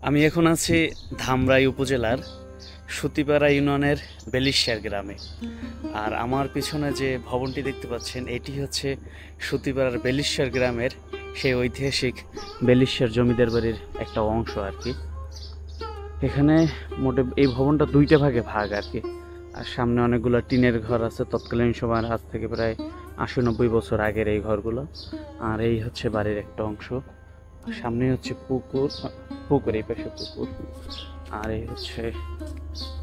আমি এখন আছি ধামরাই উপজেলার সুতিপাড়া ইউনিয়নের বেলিশার গ্রামে। আর আমার পিছনে যে ভবনটি দেখতে পাচ্ছেন এটি হচ্ছে সুতিপাড়ার বেলিশার গ্রামের সেই ঐতিহাসিক বেলিশার জমিদার বাড়ির একটা অংশ আর কি। এখানে মোটে এই ভবনটা দুইটা ভাগে ভাগ আর কি। আর সামনে অনেকগুলো টিনের ঘর আছে, তৎকালীন সময়ের আজ থেকে প্রায় ৮০-৯০ বছর আগের এই ঘরগুলো। আর এই হচ্ছে বাড়ির একটা অংশ। সামনে হচ্ছে পুকুর, পুকুর এই পাশে পুকুর, আর এই হচ্ছে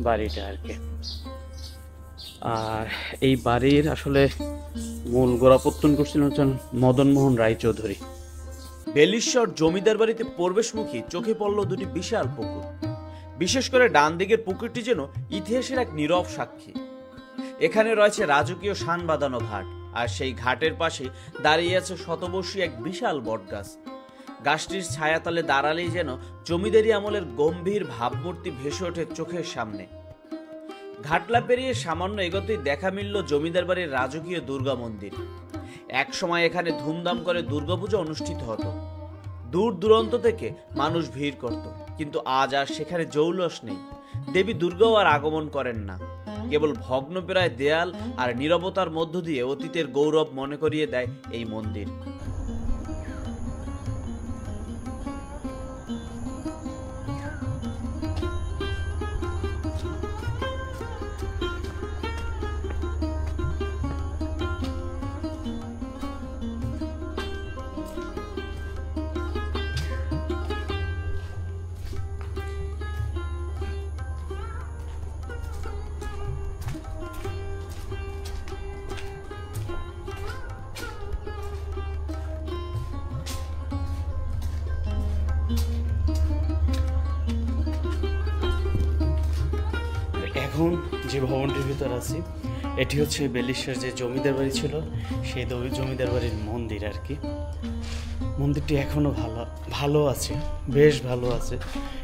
বাড়িটা আর কি। আর এই বাড়ির আসলে মূল গোড়াপত্তন করছিলেন হচ্ছেন মদন মোহন রায়চৌধুরী। বেলিশ্বর জমিদার বাড়িতে প্রবেশমুখী চোখে পড়ল দুটি বিশাল পুকুর। বিশেষ করে ডান দিকের পুকুরটি যেন ইতিহাসের এক নীরব সাক্ষী। এখানে রয়েছে রাজকীয় শান বাঁধানো ঘাট, আর সেই ঘাটের পাশে দাঁড়িয়ে আছে শতবর্ষী এক বিশাল বটগাছ। গাছটির ছায়াতলে দাঁড়ালেই যেন জমিদারি আমলের গম্ভীর ভাবমূর্তি ভেসে ওঠে চোখের সামনে। ঘাটলা পেরিয়ে সামান্য এগোতেই দেখা মিলল জমিদার বাড়ির রাজকীয় দুর্গা মন্দির। এক সময় এখানে ধুমধাম করে দুর্গাপূজা অনুষ্ঠিত হতো। দূর দূরান্ত থেকে মানুষ ভিড় করত, কিন্তু আজ আর সেখানে জৌলস নেই। দেবী দুর্গাও আর আগমন করেন না। কেবল ভগ্নপ্রায় দেয়াল আর নীরবতার মধ্য দিয়ে অতীতের গৌরব মনে করিয়ে দেয় এই মন্দির। এখন যে ভবনটির ভিতর আছি এটি হচ্ছে বেলিশার যে জমিদার বাড়ি ছিল সেই জমিদার বাড়ির মন্দির আর কি। মন্দিরটি এখনও ভালো আছে, বেশ ভালো আছে।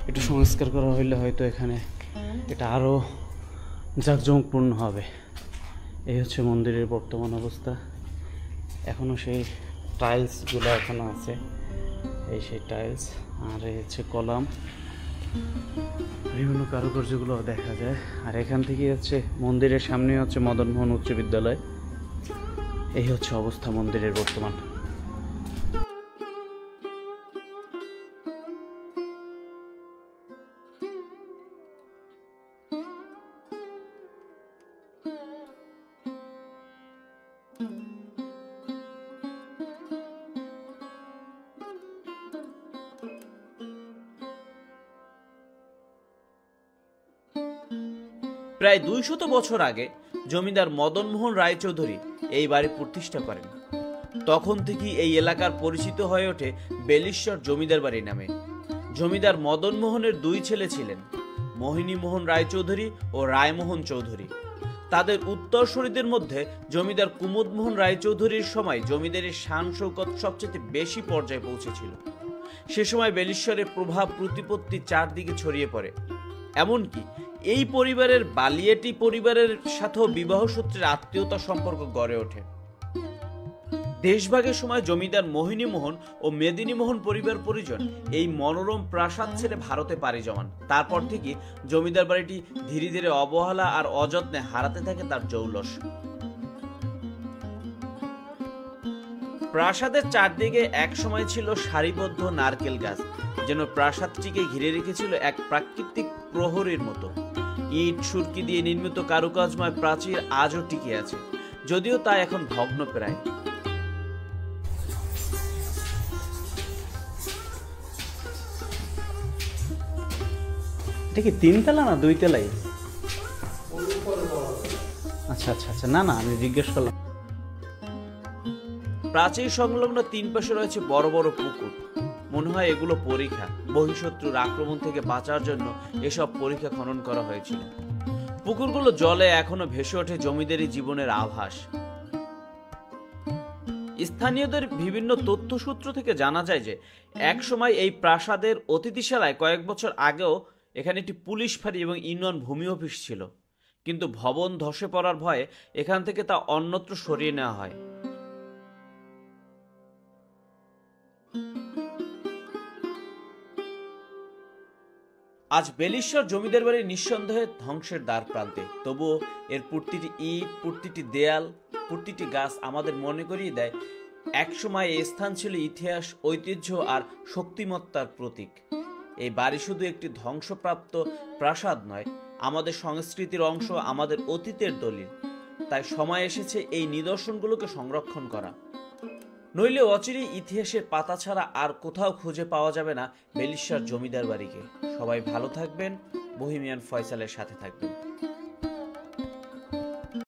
একটু সংস্কার করা হইলে হয়তো এখানে এটা আরও জাঁকজমকপূর্ণ হবে। এই হচ্ছে মন্দিরের বর্তমান অবস্থা। এখনও সেই টাইলসগুলো এখনও আছে, এই সেই টাইলস। আর এই হচ্ছে কলাম, বিভিন্ন কারুকার্যগুলো দেখা যায়। আর এখান থেকে হচ্ছে মন্দিরের সামনে হচ্ছে মদনমোহন উচ্চ বিদ্যালয়। এই হচ্ছে অবস্থা মন্দিরের বর্তমান। প্রায় ২০০ বছর আগে জমিদার মদন মোহন রায়চৌধুরী এই বাড়ি প্রতিষ্ঠা করেন। তখন থেকেই এই এলাকার পরিচিত হয়ে ওঠে বেলিশ্বর জমিদার বাড়ি নামে। জমিদার মদন মোহনের দুই ছেলে ছিলেন, মোহিনী মোহন রায়চৌধুরী ও রায়মোহন চৌধুরী। তাদের উত্তরসূরিদের মধ্যে জমিদার কুমুদ মোহন রায়চৌধুরীর সময় জমিদারির শান শৌকত সবচেয়ে বেশি পর্যায়ে পৌঁছেছিল। সে সময় বেলিশ্বরের প্রভাব প্রতিপত্তি চারদিকে ছড়িয়ে পড়ে। এমনকি এই পরিবারের বালিয়াটি পরিবারের সাথেও বিবাহ সূত্রে আত্মীয়তা সম্পর্ক গড়ে ওঠে। দেশভাগের সময় জমিদার মোহিনী মোহন ও মেদিনী মোহন পরিবার পরিজন এই মনোরম প্রাসাদ ছেড়ে ভারতে পাড়ি জমান। তারপর থেকে জমিদার বাড়িটি ধীরে ধীরে অবহেলা আর অযত্নে হারাতে থাকে তার জৌলস। প্রাসাদের চারদিকে এক সময় ছিল সারিবদ্ধ নারকেল গাছ, যেন প্রাসাদটিকে ঘিরে রেখেছিল এক প্রাকৃতিক প্রহরীর মতো। ইট সুরকি দিয়ে নির্মিত কারুকাজময় প্রাচীর আজও টিকে আছে, যদিও তা এখন ভগ্নপ্রায়। এটা কি তিনতলা না দুইতলাই? আচ্ছা আচ্ছা আচ্ছা, না না আমি জিজ্ঞেস করলাম। প্রাচীর সংলগ্ন তিন পাশে রয়েছে বড় বড় পুকুর। মনে হয় এগুলো পরীক্ষা, বহিঃশত্রুর আক্রমণ থেকে বাঁচার জন্য এসব পরীক্ষা খনন করা হয়েছিল। পুকুরগুলো জলে এখনো ভেসে ওঠে জমিদারি জীবনের আভাস। স্থানীয়দের বিভিন্ন তথ্যসূত্র থেকে জানা যায় যে একসময় এই প্রাসাদের অতিথিশালায় কয়েক বছর আগেও এখানে একটি পুলিশ ফাঁড়ি এবং ইউনিয়ন ভূমি অফিস ছিল, কিন্তু ভবন ধসে পড়ার ভয়ে এখান থেকে তা অন্যত্র সরিয়ে নেওয়া হয়। আজ বেলিশ্বর জমিদার বাড়ি নিঃসন্দেহে ধ্বংসের দ্বার প্রান্তে, তবুও এর প্রতিটি ইট, প্রতিটি দেয়াল, প্রতিটি গাছ আমাদের মনে করিয়ে দেয় একসময় এই স্থান ছিল ইতিহাস, ঐতিহ্য আর শক্তিমত্তার প্রতীক। এই বাড়ি শুধু একটি ধ্বংসপ্রাপ্ত প্রাসাদ নয়, আমাদের সংস্কৃতির অংশ, আমাদের অতীতের দলিল। তাই সময় এসেছে এই নিদর্শনগুলোকে সংরক্ষণ করা, নইলে অচিরেই ইতিহাসের পাতা ছাড়া আর কোথাও খুঁজে পাওয়া যাবে না বেলিশ্বর জমিদার বাড়িকে। সবাই ভালো থাকবেন, বহিমিয়ান ফয়সালের সাথে থাকবেন।